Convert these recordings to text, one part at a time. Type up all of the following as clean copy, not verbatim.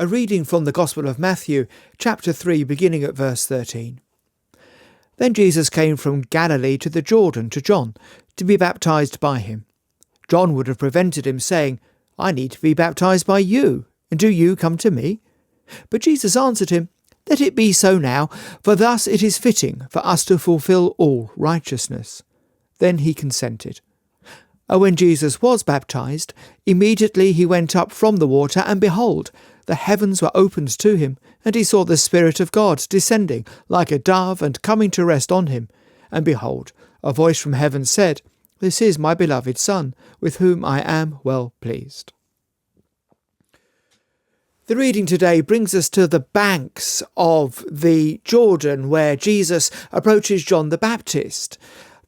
A reading from the Gospel of Matthew, chapter 3, beginning at verse 13. Then Jesus came from Galilee to the Jordan to John, to be baptized by him. John would have prevented him, saying, "I need to be baptized by you, and do you come to me?" But Jesus answered him, "Let it be so now, for thus it is fitting for us to fulfill all righteousness." Then he consented. And when Jesus was baptized, immediately he went up from the water, and behold, the heavens were opened to him, and he saw the Spirit of God descending like a dove and coming to rest on him. And behold, a voice from heaven said, "This is my beloved Son, with whom I am well pleased." The reading today brings us to the banks of the Jordan, where Jesus approaches John the Baptist.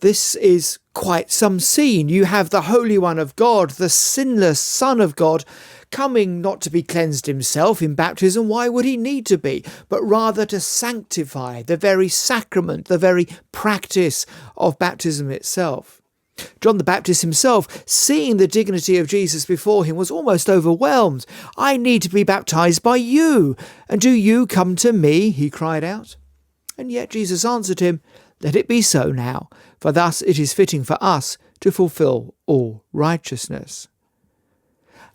This is quite some scene. You have the Holy One of God, the sinless Son of God, coming not to be cleansed himself in baptism. Why would he need to be? But rather to sanctify the very sacrament, the very practice of baptism itself. John the Baptist himself, seeing the dignity of Jesus before him, was almost overwhelmed. "I need to be baptized by you, and do you come to me?" he cried out. And yet Jesus answered him, "Let it be so now, for thus it is fitting for us to fulfill all righteousness."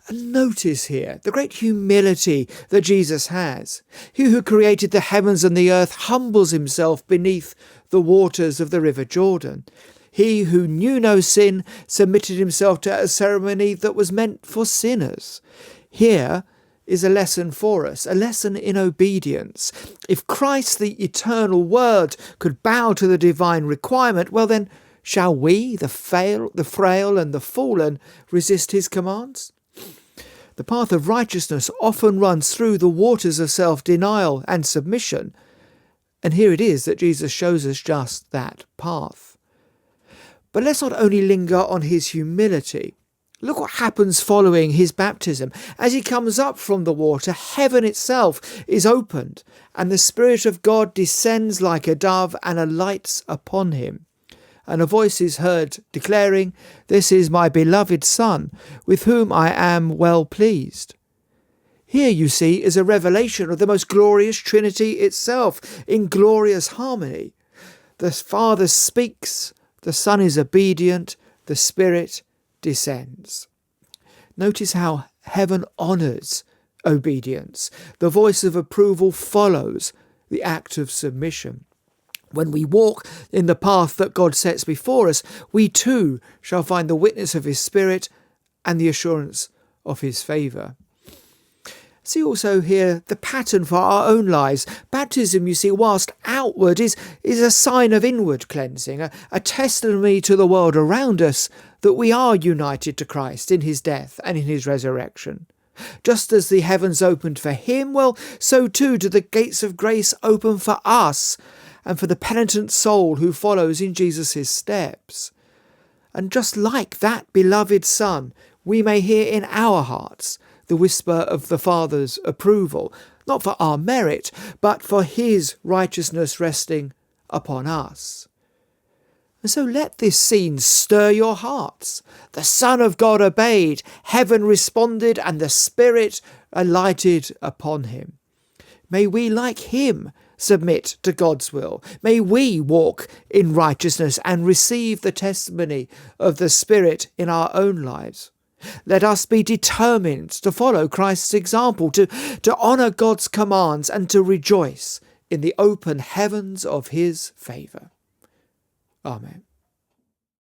And notice here the great humility that Jesus has. He who created the heavens and the earth humbles himself beneath the waters of the river Jordan. He who knew no sin submitted himself to a ceremony that was meant for sinners. Here is a lesson for us, a lesson in obedience. If Christ, the eternal Word, could bow to the divine requirement, well then, shall we, the frail and the fallen, resist his commands? The path of righteousness often runs through the waters of self-denial and submission, and here it is that Jesus shows us just that path. But let's not only linger on his humility. Look what happens following his baptism. As he comes up from the water, heaven itself is opened, and the Spirit of God descends like a dove and alights upon him. And a voice is heard declaring, "This is my beloved Son, with whom I am well pleased." Here, you see, is a revelation of the most glorious Trinity itself, in glorious harmony. The Father speaks, the Son is obedient, the Spirit descends. Notice how heaven honours obedience. The voice of approval follows the act of submission. When we walk in the path that God sets before us, we too shall find the witness of his Spirit and the assurance of his favour. See also here the pattern for our own lives. Baptism, you see, whilst outward, is a sign of inward cleansing, a testimony to the world around us that we are united to Christ in his death and in his resurrection. Just as the heavens opened for him, well, so too do the gates of grace open for us and for the penitent soul who follows in Jesus' steps. And just like that beloved Son, we may hear in our hearts the whisper of the Father's approval, not for our merit, but for his righteousness resting upon us. And so let this scene stir your hearts. The Son of God obeyed, heaven responded, and the Spirit alighted upon him. May we, like him, submit to God's will. May we walk in righteousness and receive the testimony of the Spirit in our own lives. Let us be determined to follow Christ's example, to honour God's commands and to rejoice in the open heavens of his favour. Amen.